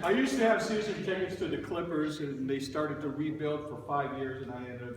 I used to have season tickets to the Clippers, and they started to rebuild for 5 years, and I ended up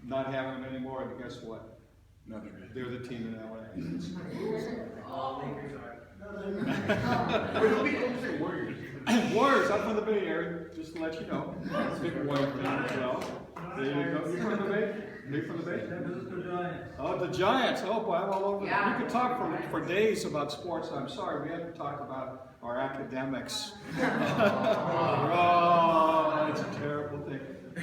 not having them anymore. And guess what? They're the team in LA. Warriors. Warriors, I'm from the Bay Area, just to let you know. Big Warrior fan as well. There you go. You from the Bay? You from the Bay? Oh, the Giants. Oh boy, I'm all over. Yeah. You could talk for days about sports. I'm sorry, we have to talk about our academics. Oh, it's a terrible thing.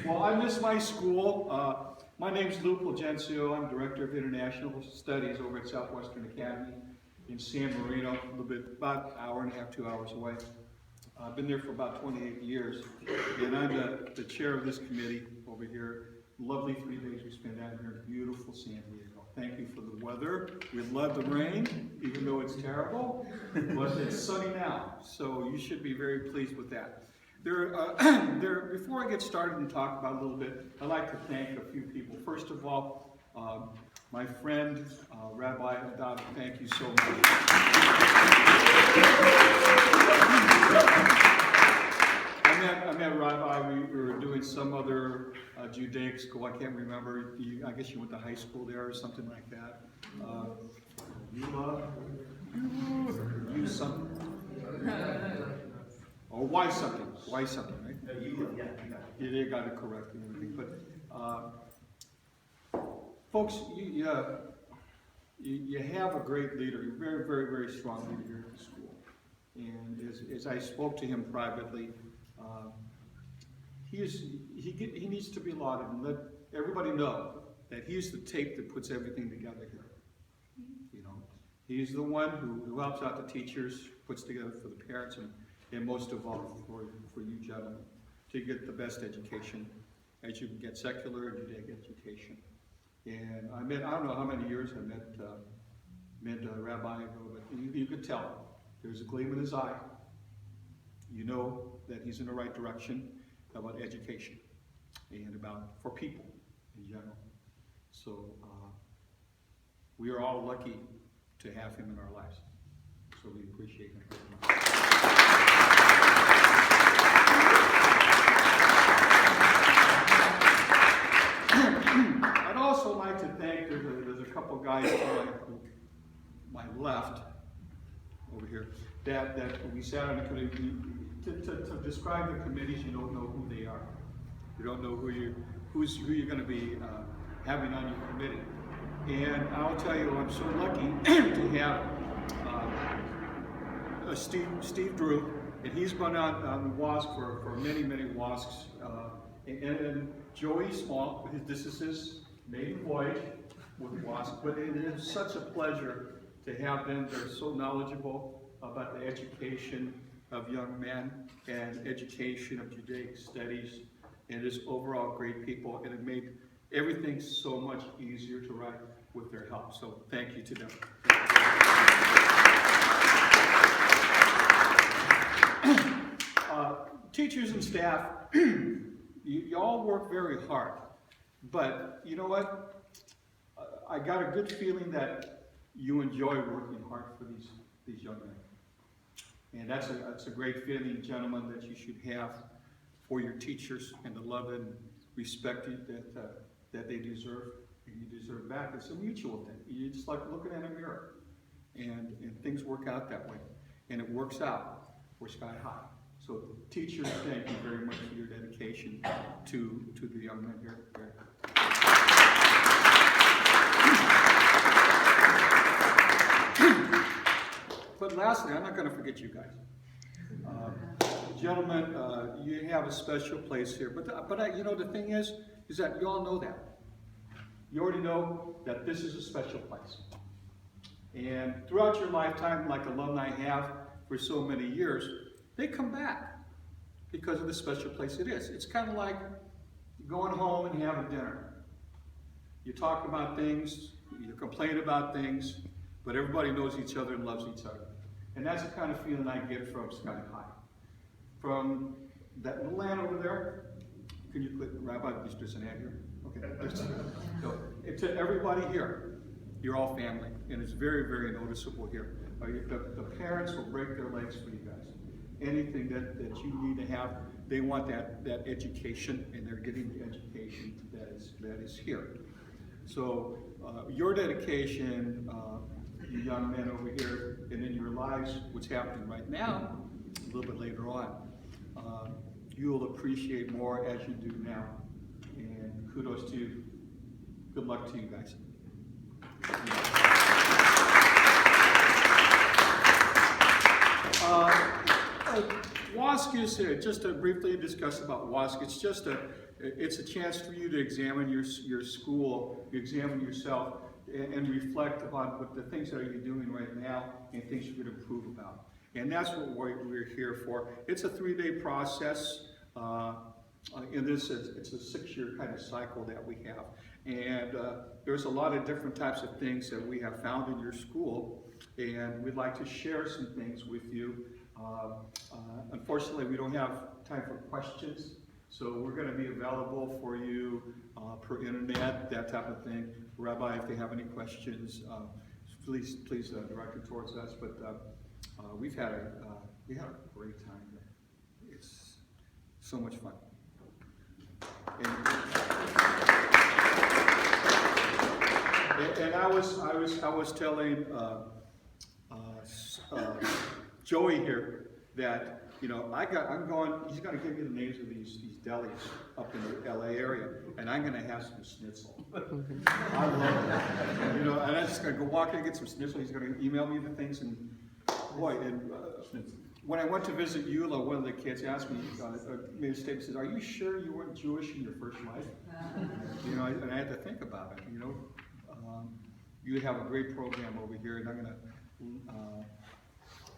Well, I miss my school. My name's Lou Fulgencio. I'm Director of International Studies over at Southwestern Academy in San Marino, a little bit, about an hour and a half, 2 hours away. I've been there for about 28 years, and I'm the chair of this committee over here. Lovely 3 days we spent out here in beautiful San Diego. Thank you for the weather. We love the rain, even though it's terrible, but it's sunny now, so you should be very pleased with that. Before I get started and talk about a little bit, I'd like to thank a few people. First of all, my friend, Rabbi Adad, thank you so much. I met Rabbi, we were doing some other Judaic school, I can't remember, I guess you went to high school there or something like that. You something. Or why something, right? Yeah, they got it correct and everything. But folks, you have a great leader, a very, very, very strong leader here at the school. And as I spoke to him privately, he needs to be lauded and let everybody know that he's the tape that puts everything together here. You know, he's the one who helps out the teachers, puts together for the parents, and most of all for you gentlemen, to get the best education as you can get, secular and Judaic education. And I don't know how many years I met Rabbi ago, but you could tell there's a gleam in his eye. You know that he's in the right direction about education and for people in general. So we are all lucky to have him in our lives. So we appreciate him very much. I'd also like to thank, there's a couple guys to my left over here that we sat on the committee. To describe the committees, you don't know who they are. You don't know who you're going to be having on your committee. And I'll tell you, I'm so lucky to have Steve Drew, and he's been on WASC for many, many WASCs. And Joey Small, this is his maiden voyage with WASC, but it is such a pleasure to have them. They're so knowledgeable about the education of young men and education of Judaic studies, and just overall great people, and it made everything so much easier to write with their help. So thank you to them. Teachers and staff, you all work very hard, but you know what? I got a good feeling that you enjoy working hard for these young men. And that's a great feeling, gentlemen, that you should have for your teachers and the love and respect that they deserve and you deserve back. It's a mutual thing. You just like looking in a mirror, and things work out that way, and it works out for Sky High. So teachers, thank you very much for your dedication to the young men here. But lastly, I'm not going to forget you guys. Gentlemen, you have a special place here. But you know, the thing is that you all know that. You already know that this is a special place. And throughout your lifetime, like alumni have for so many years, they come back because of the special place it is. It's kind of like going home and having dinner. You talk about things, you complain about things, but everybody knows each other and loves each other. And that's the kind of feeling I get from Sky High. From that little land over there, can you click, Rabbi, there's an ad here? Okay. So, to everybody here, you're all family, and it's very, very noticeable here. The parents will break their legs for you guys. anything that you need to have. They want that education, and they're getting the education that is here. So your dedication, you young men over here, and in your lives, what's happening right now, a little bit later on, you'll appreciate more as you do now. And kudos to you. Good luck to you guys. WASC is just to briefly discuss about WASC. It's a chance for you to examine your school, examine yourself, and reflect upon what the things that you're doing right now and things you could improve about. And that's what we're here for. It's a 3-day process. In this, it's a 6-year kind of cycle that we have. And there's a lot of different types of things that we have found in your school, and we'd like to share some things with you. Unfortunately, we don't have time for questions, so we're going to be available for you per internet, that type of thing. Rabbi, if they have any questions, please direct it towards us. But we had a great time there. It's so much fun. And I was telling Joey here that, you know, he's going to give me the names of these delis up in the LA area, and I'm going to have some schnitzel. I love that. You know, and I'm just going to go walk in and get some schnitzel. He's going to email me the things, and boy, when I went to visit Eula, one of the kids asked me, made a statement, says, "Are you sure you weren't Jewish in your first life?" You know, and I had to think about it. You know, you have a great program over here, and I'm going to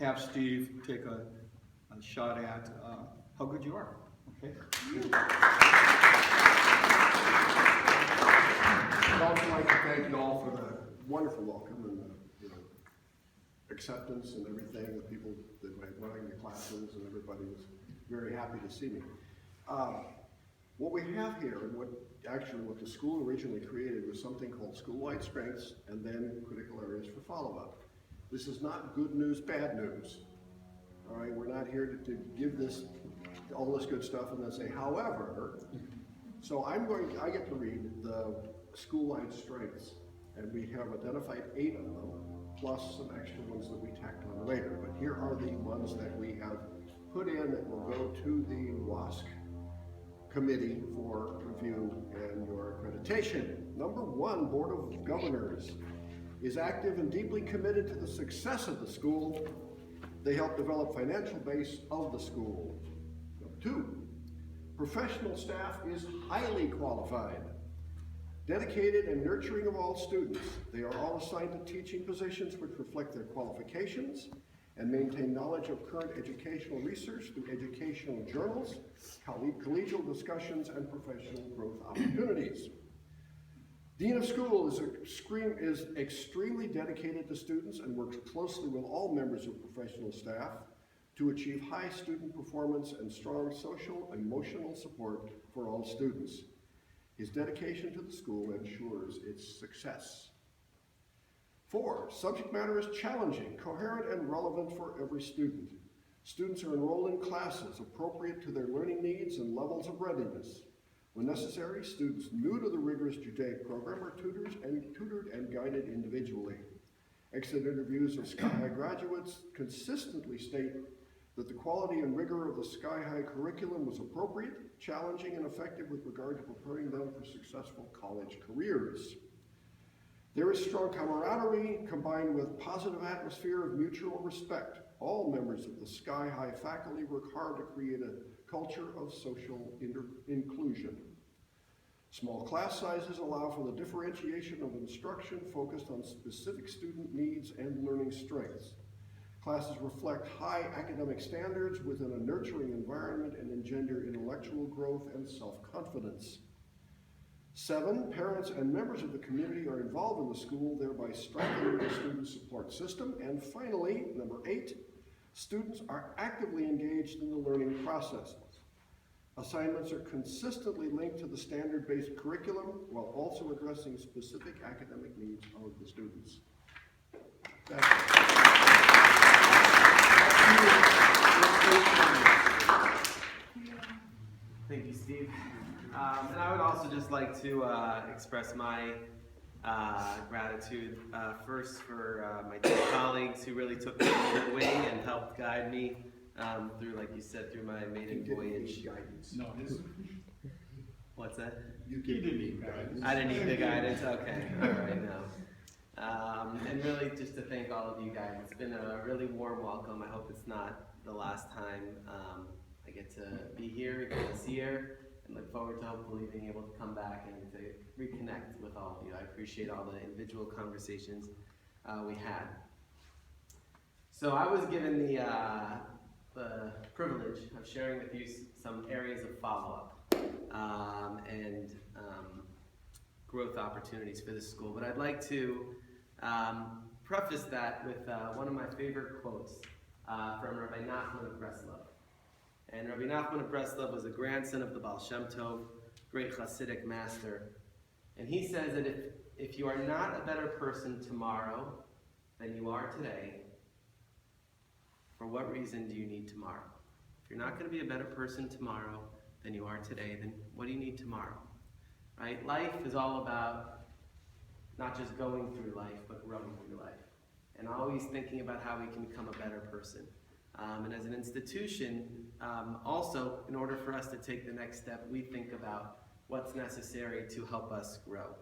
have Steve take a shot at how good you are. Okay. I'd also like to thank you all for the wonderful welcome and the acceptance and everything. The people that were running the classes and everybody was very happy to see me. What we have here, and what the school originally created, was something called school-wide strengths and then critical areas for follow-up. This is not good news, bad news. All right, we're not here to give all this good stuff and then say, however, so I get to read the school-wide strengths, and we have identified 8 of them, plus some extra ones that we tacked on later. But here are the ones that we have put in that will go to the WASC committee for review and your accreditation. Number 1, Board of Governors is active and deeply committed to the success of the school. They help develop financial base of the school. Number 2, professional staff is highly qualified, dedicated and nurturing of all students. They are all assigned to teaching positions which reflect their qualifications and maintain knowledge of current educational research through educational journals, collegial discussions, and professional growth opportunities. Dean of School is extremely dedicated to students and works closely with all members of professional staff to achieve high student performance and strong social and emotional support for all students. His dedication to the school ensures its success. 4, subject matter is challenging, coherent, and relevant for every student. Students are enrolled in classes appropriate to their learning needs and levels of readiness. When necessary, students new to the rigorous Judaic program are tutored and guided individually. Exit interviews of SCY High graduates consistently state that the quality and rigor of the SCY High curriculum was appropriate, challenging, and effective with regard to preparing them for successful college careers. There is strong camaraderie combined with positive atmosphere of mutual respect. All members of the SCY High faculty work hard to create a culture of social inclusion. Small class sizes allow for the differentiation of instruction focused on specific student needs and learning strengths. Classes reflect high academic standards within a nurturing environment and engender intellectual growth and self-confidence. 7, parents and members of the community are involved in the school, thereby strengthening the student support system. And finally, number 8, students are actively engaged in the learning processes. Assignments are consistently linked to the standard-based curriculum while also addressing specific academic needs of the students. That's it. And I would also just like to express my gratitude first for my two colleagues who really took me under their wing and helped guide me through, like you said, through my maiden voyage. Guidance. No, What's that? You didn't need guidance. I didn't need the guidance. Okay, all right, no. And really just to thank all of you guys. It's been a really warm welcome. I hope it's not the last time I get to be here this year, and look forward to hopefully being able to come back and to reconnect with all of you. I appreciate all the individual conversations we had. So I was given the privilege of sharing with you some areas of follow-up and growth opportunities for this school. But I'd like to preface that with one of my favorite quotes from Rabbi Nachman of Breslov. And Rabbi Nachman of Breslov was a grandson of the Baal Shem Tov, great Hasidic master. And he says that if you are not a better person tomorrow than you are today, for what reason do you need tomorrow? If you're not going to be a better person tomorrow than you are today, then what do you need tomorrow? Right? Life is all about not just going through life, but growing through life. And always thinking about how we can become a better person. And as an institution, also, in order for us to take the next step, we think about what's necessary to help us grow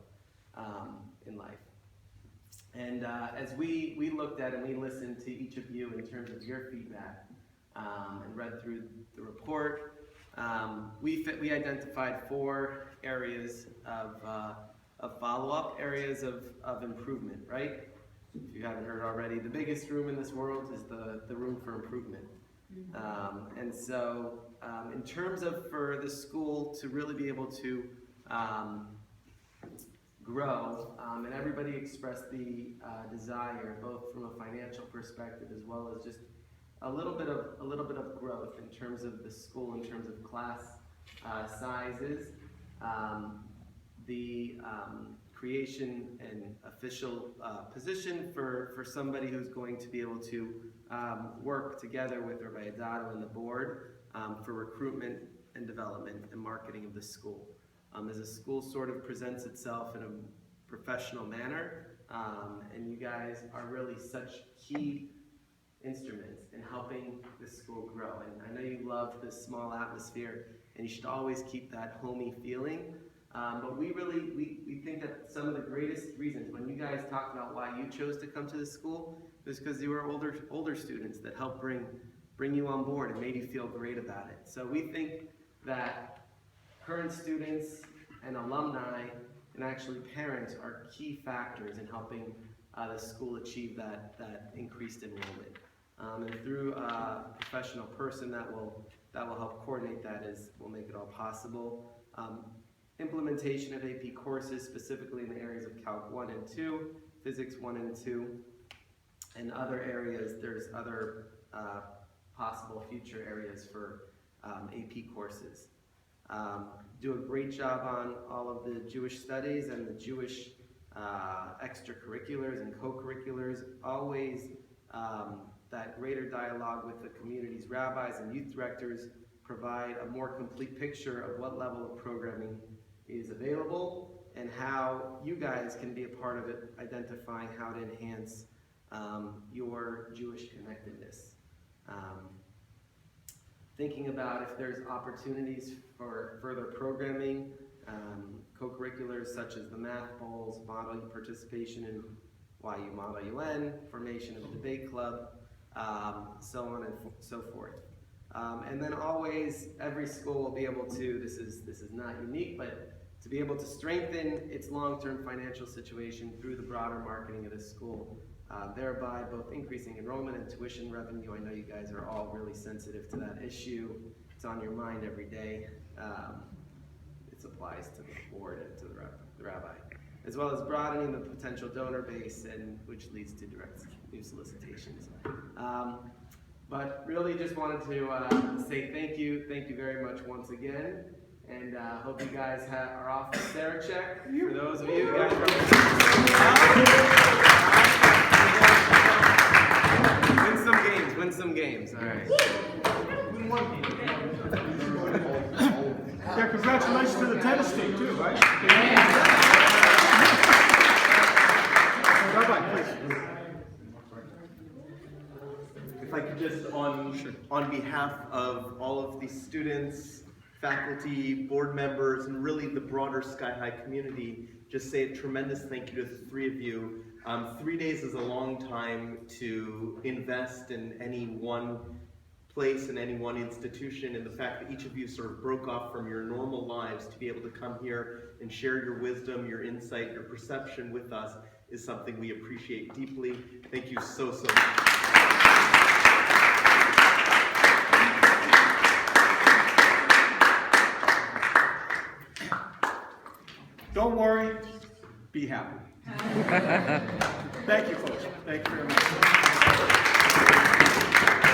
in life. And as we looked at and we listened to each of you in terms of your feedback and read through the report, we identified 4 areas of follow-up, areas of improvement, right? If you haven't heard already, the biggest room in this world is the room for improvement. And so in terms of for the school to really be able to grow, and everybody expressed the desire, both from a financial perspective as well as just a little bit of growth in terms of the school, in terms of class sizes, the creation and official position for somebody who's going to be able to work together with Rabbi Adato and the board for recruitment and development and marketing of the school. As a school sort of presents itself in a professional manner, and you guys are really such key instruments in helping the school grow. And I know you love this small atmosphere, and you should always keep that homey feeling. But we think that some of the greatest reasons, when you guys talked about why you chose to come to the school, was because you were older students that helped bring you on board and made you feel great about it. So we think that current students and alumni and actually parents are key factors in helping the school achieve that increased enrollment. And through a professional person that will help coordinate that will make it all possible. Implementation of AP courses, specifically in the areas of Calc 1 and 2, Physics 1 and 2, and other areas. There's other possible future areas for AP courses. Do a great job on all of the Jewish studies and the Jewish extracurriculars and co-curriculars. Always that greater dialogue with the community's rabbis and youth directors provide a more complete picture of what level of programming is available and how you guys can be a part of it, identifying how to enhance your Jewish connectedness. Thinking about if there's opportunities for further programming, co-curriculars such as the math bowls, model participation in YU Model UN, formation of a debate club, so on and so forth. And then always, every school will be able to, this is not unique, but to be able to strengthen its long-term financial situation through the broader marketing of the school, thereby both increasing enrollment and tuition revenue. I know you guys are all really sensitive to that issue. It's on your mind every day. It applies to the board and to the rabbi, as well as broadening the potential donor base, and which leads to direct new solicitations. But really just wanted to say thank you very much once again, and hope you guys are off the Sarah check. For those of you guys win some games, all right. Half Yeah, congratulations to the tennis team too, right? Bye-bye, please. If I could just, on behalf of all of the students, faculty, board members, and really the broader SCY High community, just say a tremendous thank you to the three of you. 3 days is a long time to invest in any one place, in any one institution, and the fact that each of you sort of broke off from your normal lives to be able to come here and share your wisdom, your insight, your perception with us is something we appreciate deeply. Thank you so much. Don't worry, be happy. Thank you, folks. Thank you very much.